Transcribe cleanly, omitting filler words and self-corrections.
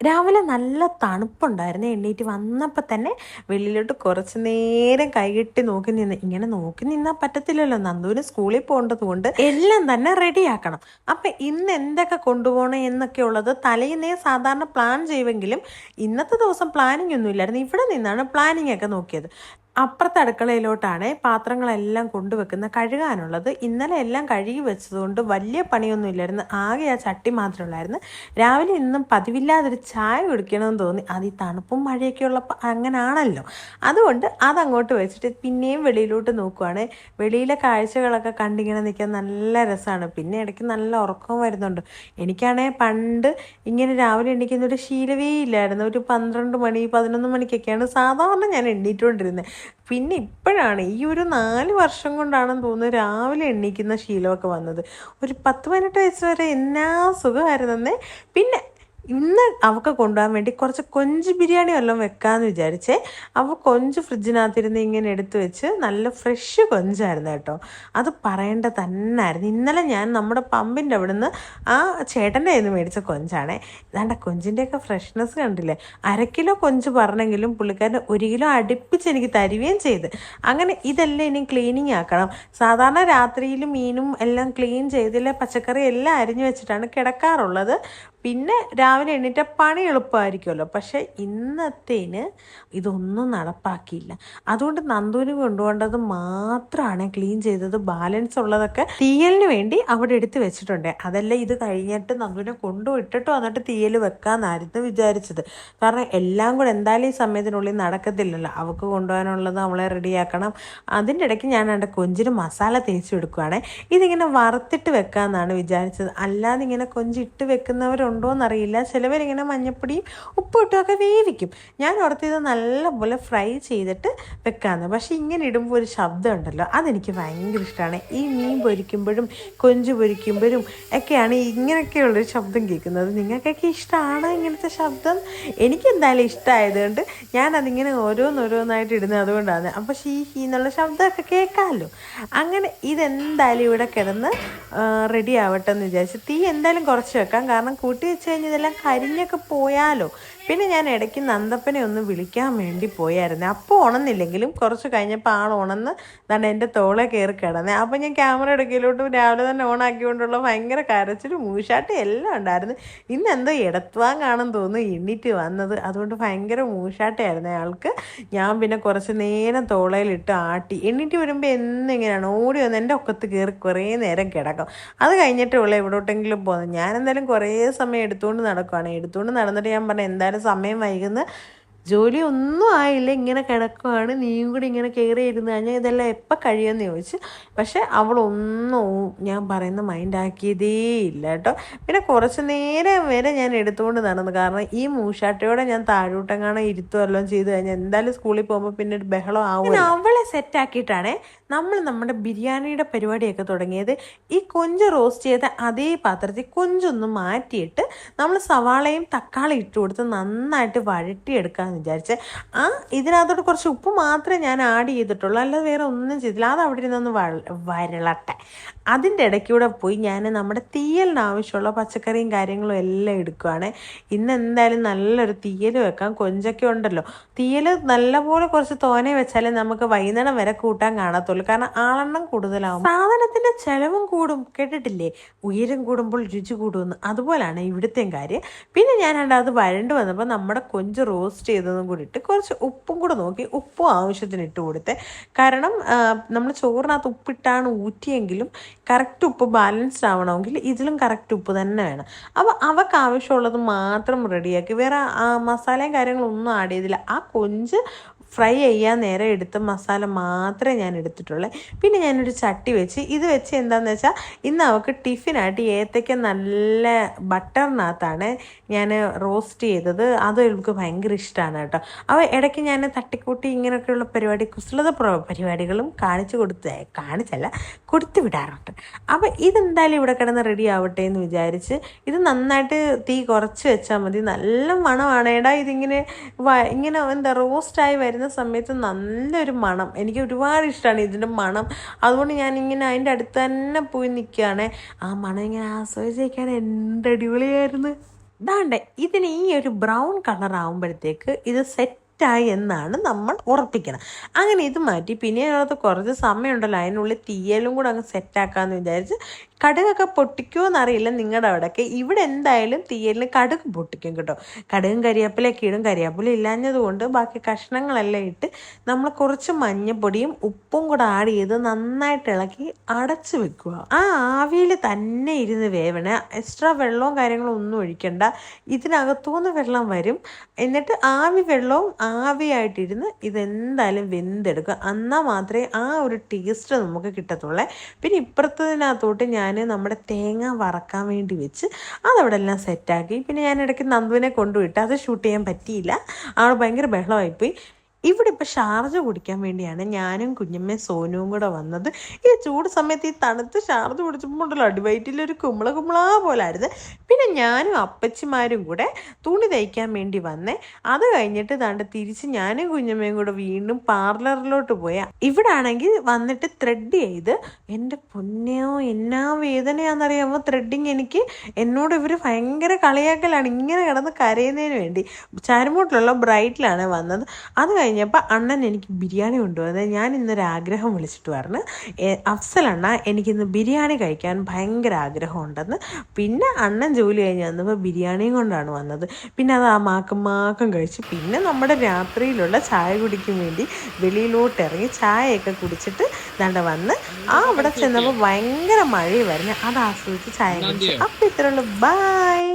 രാവിലെ നല്ല തണുപ്പുണ്ടായിരുന്നു. എണീറ്റ് വന്നപ്പോൾ തന്നെ വെളിയിലോട്ട് കുറച്ച് നേരം കൈകെട്ടി നോക്കി നിന്ന്. ഇങ്ങനെ നോക്കി നിന്നാൽ പറ്റത്തില്ലല്ലോ, നന്ദുവിന് സ്കൂളിൽ പോകേണ്ടത് കൊണ്ട് എല്ലാം തന്നെ റെഡിയാക്കണം. അപ്പം ഇന്ന് എന്തൊക്കെ കൊണ്ടുപോകണം എന്നൊക്കെ ഉള്ളത് തലേന്നേ സാധാരണ പ്ലാൻ ചെയ്യുമെങ്കിലും ഇന്നത്തെ ദിവസം പ്ലാനിങ് ഒന്നും ഇല്ലായിരുന്നു. ഇവിടെ നിന്നാണ് പ്ലാനിങ് ഒക്കെ നോക്കിയത്. അപ്പുറത്തെ അടുക്കളയിലോട്ടാണ് പാത്രങ്ങളെല്ലാം കൊണ്ടുവെക്കുന്ന കഴുകാനുള്ളത്. ഇന്നലെ എല്ലാം കഴുകി വെച്ചതുകൊണ്ട് വലിയ പണിയൊന്നും ഇല്ലായിരുന്നു. ആകെ ആ ചട്ടി മാത്രമേ ഉള്ളായിരുന്നു. രാവിലെ ഇന്നും പതിവില്ലാതൊരു ചായ കുടിക്കണമെന്ന് തോന്നി. അത് ഈ തണുപ്പും മഴയൊക്കെ ഉള്ളപ്പോൾ അങ്ങനാണല്ലോ. അതുകൊണ്ട് അതങ്ങോട്ട് വെച്ചിട്ട് പിന്നെയും വെളിയിലോട്ട് നോക്കുവാണ്. വെളിയിലെ കാഴ്ചകളൊക്കെ കണ്ടിങ്ങനെ നിൽക്കാൻ നല്ല രസമാണ്. പിന്നെ ഇടയ്ക്ക് നല്ല ഉറക്കവും വരുന്നുണ്ട്. എനിക്കാണെങ്കിൽ പണ്ട് ഇങ്ങനെ രാവിലെ എണീക്കുന്നൊരു ശീലമേ ഇല്ലായിരുന്നു. ഒരു 12 മണി 11 മണിക്കൊക്കെയാണ് സാധാരണ ഞാൻ എണ്ണീറ്റുകൊണ്ടിരുന്നത്. പിന്നെ ഇപ്പോഴാണ് ഈ ഒരു 4 വർഷം കൊണ്ടാണെന്ന് തോന്നുന്നു രാവിലെ എണീക്കുന്ന ശീലമൊക്കെ വന്നത്. ഒരു 10-18 വയസ്സ് വരെ എന്നാ സുഖമായിരുന്നേ. പിന്നെ ഇന്ന് അവൾക്ക് കൊണ്ടുപോകാൻ വേണ്ടി കുറച്ച് കൊഞ്ച് ബിരിയാണി വല്ലതും വെക്കാമെന്ന് വിചാരിച്ചേ. അവൾ കൊഞ്ച് ഫ്രിഡ്ജിനകത്തിരുന്ന് ഇങ്ങനെ എടുത്തു വെച്ച് നല്ല ഫ്രഷ് കൊഞ്ചായിരുന്നു കേട്ടോ. അത് പറയേണ്ട തന്നെയായിരുന്നു. ഇന്നലെ ഞാൻ നമ്മുടെ പമ്പിൻ്റെ അവിടെ നിന്ന് ആ ചേട്ടൻ്റെ കയ്യിൽ നിന്ന് മേടിച്ച കൊഞ്ചാണേ. ഇതാണ്ട കൊഞ്ചിൻ്റെയൊക്കെ ഫ്രഷ്നെസ് കണ്ടില്ലേ. 1/2 കിലോ കൊഞ്ച് പറഞ്ഞെങ്കിലും പുള്ളിക്കാരൻ 1 കിലോ അടുപ്പിച്ച് എനിക്ക് തരുകയും ചെയ്ത്. അങ്ങനെ ഇതെല്ലാം ഇനി ക്ലീനിങ് ആക്കണം. സാധാരണ രാത്രിയിൽ മീനും എല്ലാം ക്ലീൻ ചെയ്തില്ല, പച്ചക്കറി എല്ലാം അരിഞ്ഞു വെച്ചിട്ടാണ് കിടക്കാറുള്ളത്. പിന്നെ രാവിലെ എണീറ്റ പണി എളുപ്പമായിരിക്കുമല്ലോ. പക്ഷേ ഇന്നത്തേന് ഇതൊന്നും നടപ്പാക്കിയില്ല. അതുകൊണ്ട് നന്ദുവിന് കൊണ്ടുപോകേണ്ടത് മാത്രമാണ് ക്ലീൻ ചെയ്തത്. ബാലൻസ് ഉള്ളതൊക്കെ തീയലിന് വേണ്ടി അവിടെ എടുത്ത് വെച്ചിട്ടുണ്ട്. അതല്ല ഇത് കഴിഞ്ഞിട്ട് നന്ദുവിനെ കൊണ്ടുവിട്ടിട്ട് വന്നിട്ട് തീയൽ വെക്കാമെന്നായിരുന്നു വിചാരിച്ചത്. കാരണം എല്ലാം കൂടെ എന്തായാലും ഈ സമയത്തിനുള്ളിൽ നടക്കത്തില്ലല്ലോ. അവൾക്ക് കൊണ്ടുപോകാനുള്ളത് അവളെ റെഡിയാക്കണം. അതിൻ്റെ ഇടയ്ക്ക് ഞാൻ എൻ്റെ കൊഞ്ചിന് മസാല തേച്ച് എടുക്കുകയാണെ. ഇതിങ്ങനെ വറുത്തിട്ട് വെക്കാമെന്നാണ് വിചാരിച്ചത്. അല്ലാതെ ഇങ്ങനെ കൊഞ്ചിട്ട് വെക്കുന്നവരുണ്ടോ എന്നറിയില്ല. ചിലവരിങ്ങനെ മഞ്ഞപ്പൊടിയും ഉപ്പും ഇട്ടുമൊക്കെ വേവിക്കും. ഞാൻ ഓർത്തിത് നല്ലപോലെ ഫ്രൈ ചെയ്തിട്ട് വെക്കാമെന്ന്. പക്ഷേ ഇങ്ങനെ ഇടുമ്പോൾ ഒരു ശബ്ദം ഉണ്ടല്ലോ, അതെനിക്ക് ഭയങ്കര ഇഷ്ടമാണ്. ഈ മീൻ പൊരിക്കുമ്പോഴും കൊഞ്ച് പൊരിക്കുമ്പോഴും ഒക്കെയാണ് ഇങ്ങനെയൊക്കെയുള്ളൊരു ശബ്ദം കേൾക്കുന്നത്. നിങ്ങൾക്കൊക്കെ ഇഷ്ടമാണ് ഇങ്ങനത്തെ ശബ്ദം? എനിക്ക് എന്തായാലും ഇഷ്ടമായതുകൊണ്ട് ഞാനതിങ്ങനെ ഓരോന്നോരോന്നായിട്ട് ഇടുന്നത് അതുകൊണ്ടാണ്. അപ്പോൾ ഷീ എന്നുള്ള ശബ്ദമൊക്കെ കേൾക്കാമല്ലോ. അങ്ങനെ ഇതെന്തായാലും ഇവിടെ കിടന്ന് റെഡി ആവട്ടെ എന്ന് വിചാരിച്ച് തീ എന്തായാലും കുറച്ച് വെക്കാം. കാരണം കൂട്ടി വെച്ച് കഴിഞ്ഞ് ഇതെല്ലാം കരിഞ്ഞൊക്കെ പോയാലോ. പിന്നെ ഞാൻ ഇടയ്ക്ക് നന്ദപ്പനെ ഒന്ന് വിളിക്കാൻ വേണ്ടി പോയായിരുന്നു. അപ്പോൾ ഉണന്നില്ലെങ്കിലും കുറച്ച് കഴിഞ്ഞപ്പോൾ ആൾ ഉണന്ന് ദാണ്ട് എൻ്റെ തോളെ കയറി കിടന്നേ. അപ്പോൾ ഞാൻ ക്യാമറ എടുക്കലോട്ടും രാവിലെ തന്നെ ഓണാക്കിക്കൊണ്ടുള്ള ഭയങ്കര കരച്ചിലും മൂശാട്ടും എല്ലാം ഉണ്ടായിരുന്നു. ഇന്ന് എന്തോ ഇടത്തുവാങ്ങാണെന്ന് തോന്നുന്നു എണ്ണീറ്റ് വന്നത്. അതുകൊണ്ട് ഭയങ്കര മൂശാട്ടയായിരുന്നു അയാൾക്ക്. ഞാൻ പിന്നെ കുറച്ച് നേരം തോളയിലിട്ട് ആട്ടി. എണ്ണീറ്റ് വരുമ്പോൾ എന്നിങ്ങനെയാണ് ഓടി വന്ന് എൻ്റെ ഒക്കത്ത് കയറി കുറേ നേരം കിടക്കും. അത് കഴിഞ്ഞിട്ടുള്ള എവിടോട്ടെങ്കിലും പോകുന്നത്. ഞാൻ എന്തായാലും കുറേ സമയം എടുത്തുകൊണ്ട് നടക്കുവാണ്. എടുത്തുകൊണ്ട് നടന്നിട്ട് ഞാൻ പറഞ്ഞു എന്തായാലും സമയം വൈകുന്ന ജോലി ഒന്നും ആയില്ല, ഇങ്ങനെ കിടക്കുവാണ്, നീയും കൂടി ഇങ്ങനെ കയറി ഇരുന്ന് കഴിഞ്ഞാൽ ഇതെല്ലാം എപ്പോൾ കഴിയുമെന്ന് ചോദിച്ചു. പക്ഷെ അവളൊന്നും ഞാൻ പറയുന്ന മൈൻഡാക്കിയതേ ഇല്ല കേട്ടോ. പിന്നെ കുറച്ച് നേരം വരെ ഞാൻ എടുത്തുകൊണ്ട് നടന്നു. കാരണം ഈ മൂശാട്ടയോടെ ഞാൻ താഴോട്ടെങ്ങാണോ ഇരുത്തുമല്ലോ ചെയ്ത് കഴിഞ്ഞാൽ എന്തായാലും സ്കൂളിൽ പോകുമ്പോൾ പിന്നെ ഒരു ബഹളം ആവും. അവളെ സെറ്റാക്കിയിട്ടാണേ നമ്മൾ നമ്മുടെ ബിരിയാണിയുടെ പരിപാടിയൊക്കെ തുടങ്ങിയത്. ഈ കൊഞ്ച് റോസ്റ്റ് ചെയ്ത അതേ പാത്രത്തിൽ കൊഞ്ചൊന്ന് മാറ്റിയിട്ട് നമ്മൾ സവാളയും തക്കാളി ഇട്ട് കൊടുത്ത് നന്നായിട്ട് വഴറ്റിയെടുക്കാമെന്ന് വിചാരിച്ച്. ഇതിനകത്തോട്ട് കുറച്ച് ഉപ്പ് മാത്രമേ ഞാൻ ആഡ് ചെയ്തിട്ടുള്ളൂ, അല്ലാതെ വേറെ ഒന്നും ചെയ്തില്ല. അത് അവിടെ ഇരുന്നൊന്ന് വരളട്ടെ. അതിൻ്റെ ഇടയ്ക്കൂടെ പോയി ഞാൻ നമ്മുടെ തീയലിന് ആവശ്യമുള്ള പച്ചക്കറിയും കാര്യങ്ങളും എല്ലാം എടുക്കുകയാണ്. ഇന്ന് എന്തായാലും നല്ലൊരു തീയൽ വെക്കാം. കൊഞ്ചൊക്കെ ഉണ്ടല്ലോ, തീയൽ നല്ലപോലെ കുറച്ച് തോനെ വെച്ചാലേ നമുക്ക് വൈകുന്നേരം വരെ കൂട്ടാൻ കാണത്തുള്ളൂ. കാരണം ആളെണ്ണം കൂടുതലാവും, സാധനത്തിൻ്റെ ചിലവും കൂടും. കേട്ടിട്ടില്ലേ, ഉയരം കൂടുമ്പോൾ രുചി കൂടുമെന്ന്. അതുപോലെയാണ് ഇവിടുത്തെയും കാര്യം. പിന്നെ ഞാൻ അത് വഴണ്ട് വന്നപ്പോൾ നമ്മുടെ കൊഞ്ച് റോസ്റ്റ് ചെയ്തതും കൂടി ഇട്ട് കുറച്ച് ഉപ്പും കൂടെ നോക്കി ഉപ്പും ആവശ്യത്തിന് ഇട്ട് കൊടുത്തേ. കാരണം നമ്മൾ ചോറിനകത്ത് ഉപ്പിട്ടാണ് ഊറ്റിയെങ്കിലും കറക്റ്റ് ഉപ്പ് ബാലൻസ്ഡ് ആവണമെങ്കിൽ ഇതിലും കറക്റ്റ് ഉപ്പ് തന്നെ വേണം. അപ്പോൾ അവർക്ക് ആവശ്യമുള്ളത് മാത്രം റെഡിയാക്കി. വേറെ മസാലയും കാര്യങ്ങളൊന്നും ആഡ് ചെയ്തില്ല. ആ കൊഞ്ച് ഫ്രൈ ചെയ്യാൻ നേരെ എടുത്ത മസാല മാത്രമേ ഞാൻ എടുത്തിട്ടുള്ളൂ. പിന്നെ ഞാനൊരു ചട്ടി വെച്ച് ഇത് വെച്ച് എന്താണെന്ന് വെച്ചാൽ ഇന്ന് അവൾക്ക് ടിഫിനായിട്ട് ഏത്തയ്ക്ക നല്ല ബട്ടറിനകത്താണ് ഞാൻ റോസ്റ്റ് ചെയ്തത്. അത് അവൾക്ക് ഭയങ്കര ഇഷ്ടമാണ് കേട്ടോ. അവ ഇടയ്ക്ക് ഞാൻ തട്ടിക്കൂട്ടി ഇങ്ങനെയൊക്കെയുള്ള കുസൃത പരിപാടികളും കൊടുത്തു വിടാറുണ്ട്. അപ്പോൾ ഇതെന്തായാലും ഇവിടെ കിടന്ന് റെഡി ആവട്ടെ എന്ന് വിചാരിച്ച് ഇത് നന്നായിട്ട് തീ കുറച്ച് വെച്ചാൽ മതി. നല്ല മണമാണ് ഏടാ ഇതിങ്ങനെ ഇങ്ങനെ എന്താ റോസ്റ്റായി വരുന്ന സമയത്ത് നല്ലൊരു മണം. എനിക്ക് ഒരുപാട് ഇഷ്ടമാണ് ഇതിൻ്റെ മണം. അതുകൊണ്ട് ഞാനിങ്ങനെ അതിൻ്റെ അടുത്ത് തന്നെ പോയി നിൽക്കുകയാണ്. ആ മണം ഇങ്ങനെ ആസ്വദിച്ചേക്കാൻ എന്ത് അടിപൊളിയായിരുന്നു. ദാണ്ടെ ഇതിന് ഈ ഒരു ബ്രൗൺ കളർ ആകുമ്പോഴത്തേക്ക് ഇത് സെറ്റായി എന്നാണ് നമ്മൾ ഉറപ്പിക്കണം. അങ്ങനെ ഇത് മാറ്റി പിന്നെ അതിനകത്ത് കുറച്ച് സമയമുണ്ടല്ലോ, അതിനുള്ളിൽ തീയലും കൂടെ അങ്ങ് സെറ്റാക്കാമെന്ന് വിചാരിച്ച് കടുകൊക്കെ പൊട്ടിക്കുമോ എന്നറിയില്ല നിങ്ങളുടെ അവിടെയൊക്കെ. ഇവിടെ എന്തായാലും തീയലിന് കടുക് പൊട്ടിക്കും കേട്ടോ. കടുകും കരിവേപ്പിലയൊക്കെ ഇടും. കരിവേപ്പില ഇല്ലാഞ്ഞത് കൊണ്ട് ബാക്കി കഷ്ണങ്ങളെല്ലാം ഇട്ട് നമ്മൾ കുറച്ച് മഞ്ഞപ്പൊടിയും ഉപ്പും കൂടെ ആഡ് ചെയ്ത് നന്നായിട്ട് ഇളക്കി അടച്ചു വെക്കുക. ആ ആവിയിൽ തന്നെ ഇരുന്ന് വേവണേ, എക്സ്ട്രാ വെള്ളവും കാര്യങ്ങളും ഒന്നും ഒഴിക്കണ്ട. ഇതിനകത്തുനിന്ന് വെള്ളം വരും. എന്നിട്ട് വെള്ളവും ആവിയായിട്ടിരുന്ന് ഇതെന്തായാലും വെന്തെടുക്കുക. എന്നാൽ മാത്രമേ ആ ഒരു ടേസ്റ്റ് നമുക്ക് കിട്ടത്തുള്ളേ. പിന്നെ ഇപ്പുറത്തതിനകത്തോട്ട് ഞാൻ നമ്മുടെ തേങ്ങ വറക്കാൻ വേണ്ടി വെച്ച് അതവിടെ എല്ലാം സെറ്റാക്കി. പിന്നെ ഞാൻ ഇടയ്ക്ക് നന്ദുവിനെ കൊണ്ടുവിട്ട് അത് ഷൂട്ട് ചെയ്യാൻ പറ്റിയില്ല, ആൾ ഭയങ്കര ബഹളമായിപ്പോയി. ഇവിടെ ഇപ്പോൾ ഷാർജ കുടിക്കാൻ വേണ്ടിയാണ് ഞാനും കുഞ്ഞമ്മയും സോനുവും കൂടെ വന്നത്. ഈ ചൂട് സമയത്ത് ഈ തണുത്ത് ഷാർജ കുടിച്ചപ്പോണ്ടല്ലോ അടിവയറ്റിലൊരു കുമ്പള പോലായിരുന്നു. പിന്നെ ഞാനും അപ്പച്ചിമാരും കൂടെ തുണി തയ്ക്കാൻ വേണ്ടി വന്നേ. അത് കഴിഞ്ഞിട്ട് ദാണ്ട് തിരിച്ച് ഞാനും കുഞ്ഞമ്മയും കൂടെ വീണ്ടും പാർലറിലോട്ട് പോയാൽ ഇവിടെ ആണെങ്കിൽ വന്നിട്ട് ത്രെഡ് ചെയ്ത്, എൻ്റെ പൊന്നോ എന്നാ വേദനയാണെന്നറിയാമോ ത്രെഡിങ്. എന്നോട് ഇവർ ഭയങ്കര കളിയാക്കലാണ് ഇങ്ങനെ കിടന്ന് കരയുന്നതിന് വേണ്ടി. ചാരുമൂട്ടിലുള്ള ബ്രൈറ്റിലാണ് വന്നത്. അത് കഴിഞ്ഞപ്പോൾ അണ്ണൻ എനിക്ക് ബിരിയാണി കൊണ്ടുവന്നത്. ഞാൻ ഇന്നൊരു ആഗ്രഹം വിളിച്ചിട്ട് പറഞ്ഞു, അഫ്സലണ്ണ എനിക്കിന്ന് ബിരിയാണി കഴിക്കാൻ ഭയങ്കര ആഗ്രഹമുണ്ടെന്ന്. പിന്നെ അണ്ണൻ ജോലി കഴിഞ്ഞ് വന്നപ്പോൾ ബിരിയാണിയും കൊണ്ടാണ് വന്നത്. പിന്നെ അത് ആ മാക്കം കഴിച്ച് പിന്നെ നമ്മുടെ രാത്രിയിലുള്ള ചായ കുടിക്കാൻ വേണ്ടി വെളിയിലോട്ട് ഇറങ്ങി ചായയൊക്കെ കുടിച്ചിട്ട് ദാണ്ട വന്ന് അവിടെ ചെന്നപ്പോൾ ഭയങ്കര മഴയുമായിരുന്നു. അത് ആസ്വദിച്ച് ചായ കുടിച്ചു. അപ്പോൾ ഇത്രയുള്ളൂ. ബൈ.